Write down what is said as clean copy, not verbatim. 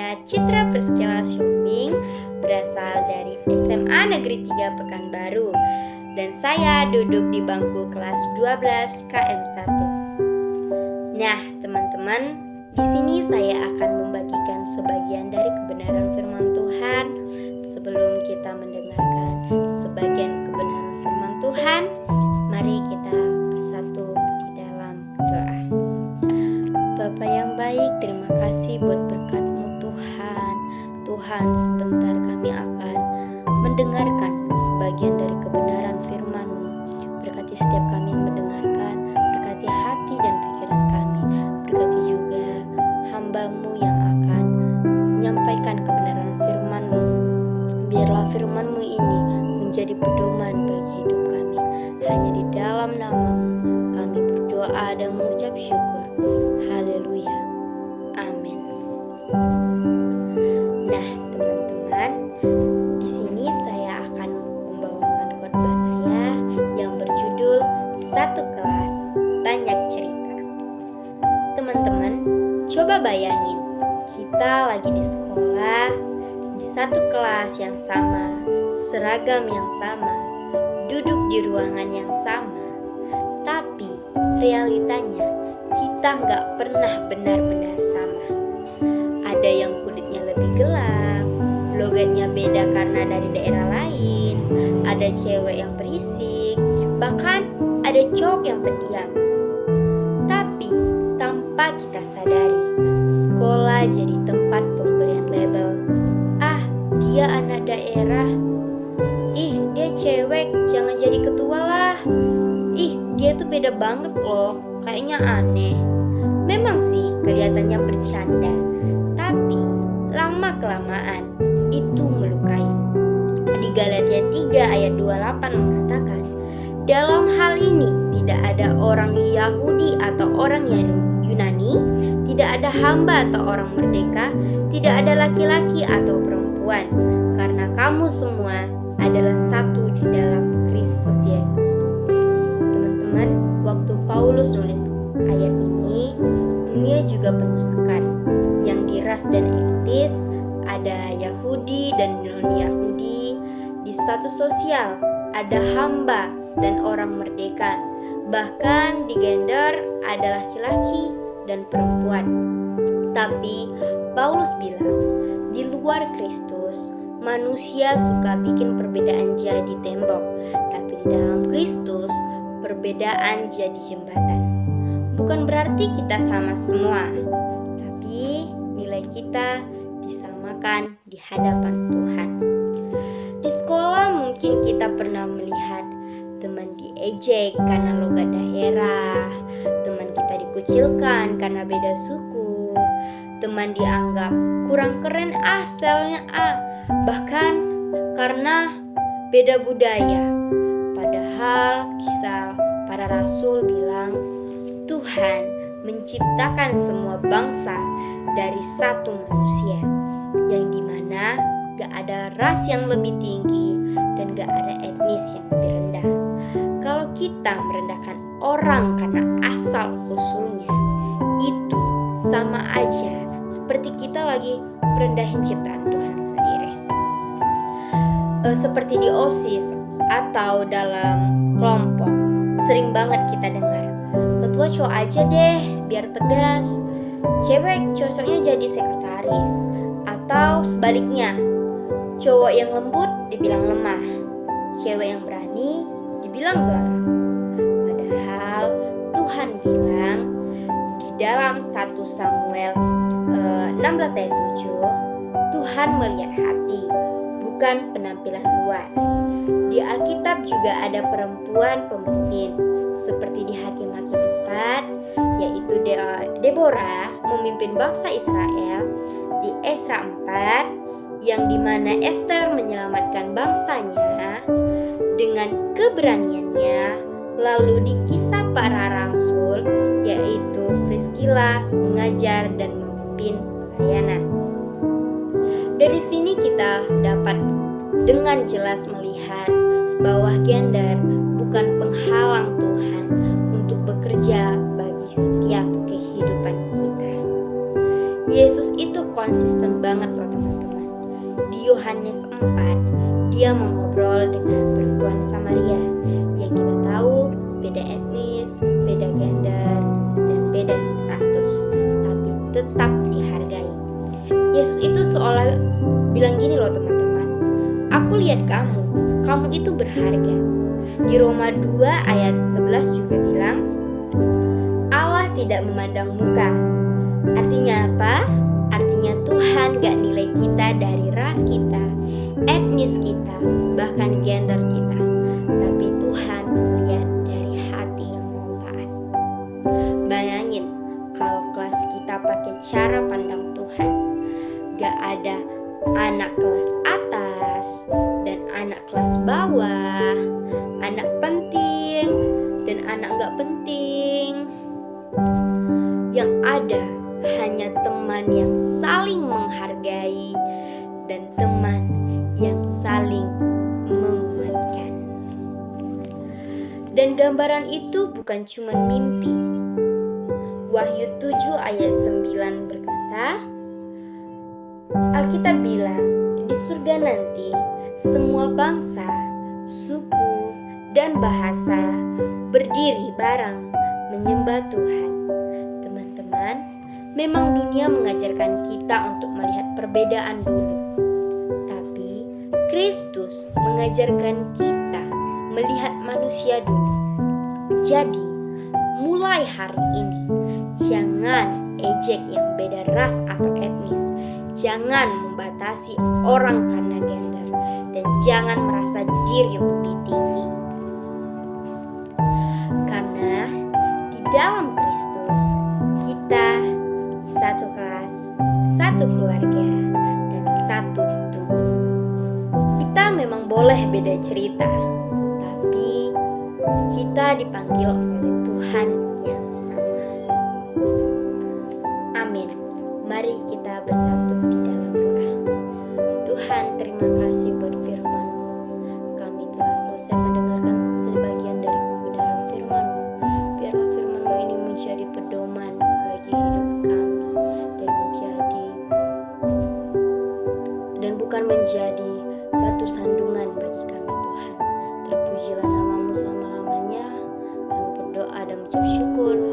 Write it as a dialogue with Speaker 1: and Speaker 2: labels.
Speaker 1: saya Citra Priscilla Syumbing, berasal dari SMA Negeri 3 Pekanbaru, dan saya duduk di bangku kelas 12 KM1. Nah, teman-teman, di sini saya akan membagikan sebagian dari kebenaran firman Tuhan. Sebelum kita mendengarkan sebagian kebenaran firman Tuhan, mari kita bersatu di dalam doa. Bapa yang baik, terima kasih buat berkat-Mu Tuhan. Tuhan, sebentar kami akan mendengarkan sebagian dari kebenaran firman-Mu. Berkati setiap kami yang mendengarkan, berkati hati dan pikiran kami. Berkati juga hamba-Mu yang akan menyampaikan kebenaran firman-Mu. Biarlah firman-Mu ini menjadi pedoman bagi hidup kami. Hanya di dalam nama-Mu kami berdoa dan mengucap syukur. Haleluya. Amin. Nah, teman-teman, di sini saya akan membawakan khotbah saya yang berjudul Satu Kelas Banyak Cerita. Teman-teman, coba bayangin, kita lagi di sekolah, di satu kelas yang sama, seragam yang sama, duduk di ruangan yang sama. Tapi realitanya kita nggak pernah benar-benar sama. Ada yang kulitnya lebih gelap, logatnya beda karena dari daerah lain, ada cewek yang berisik, bahkan ada cowok yang pendiam. Tapi tanpa kita sadari, sekolah jadi tempat pemberian label. Ah, dia anak daerah. Ih, dia cewek, jangan jadi ketua lah. Ih, dia tuh beda banget loh, kayaknya aneh. Memang sih kelihatannya bercanda, tapi lama-kelamaan itu melukai. Di Galatia 3 ayat 28 mengatakan, dalam hal ini tidak ada orang Yahudi atau orang Yunani, tidak ada hamba atau orang merdeka, tidak ada laki-laki atau perempuan, karena kamu semua adalah satu di dalam Kristus Yesus. Teman-teman, waktu Paulus nulis ayat ini, dunia juga penuh sekat. Yang diras dan etis, ada Yahudi dan non-Yahudi. Di status sosial, ada hamba dan orang merdeka. Bahkan di gender, ada laki-laki dan perempuan. Tapi Paulus bilang, di luar Kristus, manusia suka bikin perbedaan jadi tembok, tapi di dalam Kristus, perbedaan jadi jembatan. Bukan berarti kita sama semua, tapi nilai kita disamakan di hadapan Tuhan. Di sekolah mungkin kita pernah melihat teman diejek karena logat daerah, teman kita dikucilkan karena beda suku, teman dianggap kurang keren stylenya bahkan karena beda budaya. Padahal kisah para rasul bilang Tuhan menciptakan semua bangsa dari satu manusia, yang dimana gak ada ras yang lebih tinggi dan gak ada etnis yang lebih rendah. Kalau kita merendahkan orang karena asal usulnya, itu sama aja seperti kita lagi merendahin ciptaan Tuhan sendiri. Seperti di OSIS atau dalam kelompok, sering banget kita dengar, ketua cowok aja deh biar tegas, cewek cocoknya jadi sekretaris. Atau sebaliknya, cowok yang lembut dibilang lemah, cewek yang berani dibilang galak. Padahal Tuhan bilang di dalam 1 Samuel 16 ayat 7, Tuhan melihat hati, bukan penampilan luar. Di Alkitab juga ada perempuan pemimpin, seperti di Hakim-Hakim 4, yaitu Deborah memimpin bangsa Israel, di Esra 4, yang dimana Esther menyelamatkan bangsanya dengan keberaniannya. Lalu di Kisah Para Rasul, yaitu Priscilla mengajar dan memimpin pelayanan. Dari sini kita dapat dengan jelas melihat bahwa gender bukan penghalang Tuhan untuk bekerja bagi setiap kehidupan kita. Yesus itu konsisten banget loh teman-teman. Di Yohanes 4, dia mengobrol dengan perempuan Samaria yang kita tahu beda etnis, beda gender, dan beda status, tapi tetap dihargai. Yesus itu seolah bilang gini loh teman-teman, aku lihat kamu itu berharga. Di Roma 2 ayat 11 juga bilang, Allah tidak memandang muka. Artinya apa? Artinya Tuhan gak nilai kita dari ras kita, etnis kita, bahkan gender kita. Tapi Tuhan lihat dari hati yang mau taat. Bayangin kalau kelas kita pakai cara pandang Tuhan. Gak ada anak kelas atas dan anak kelas bawah, anak penting dan anak gak penting. Yang ada hanya teman yang saling menghargai dan teman yang saling menguatkan. Dan gambaran itu bukan cuma mimpi. Wahyu 7 ayat 9 berkata, Alkitab bilang, di surga nanti semua bangsa, suku, dan bahasa berdiri bareng menyembah Tuhan. Teman-teman, memang dunia mengajarkan kita untuk melihat perbedaan dulu. Tapi Kristus mengajarkan kita melihat manusia dulu. Jadi, mulai hari ini, jangan ejek yang beda ras atau etnis. Jangan membatasi orang karena gender. Dan jangan merasa diri lebih tinggi. Karena di dalam Kristus, kita satu kelas, satu keluarga, dan satu tubuh. Kita memang boleh beda cerita, tapi kita dipanggil oleh Tuhan yang sama. Amin. Mari kita bersatu di dalam doa. Tuhan, terima kasih buat firman-Mu. Kami telah selesai mendengarkan sebagian dari kebenaran firman-Mu. Biarlah firman-Mu ini menjadi pedoman bagi hidup kami dan bukan menjadi batu sandungan bagi kami, Tuhan. Terpujilah nama-Mu selama-lamanya. Kami berdoa dan mengucap syukur.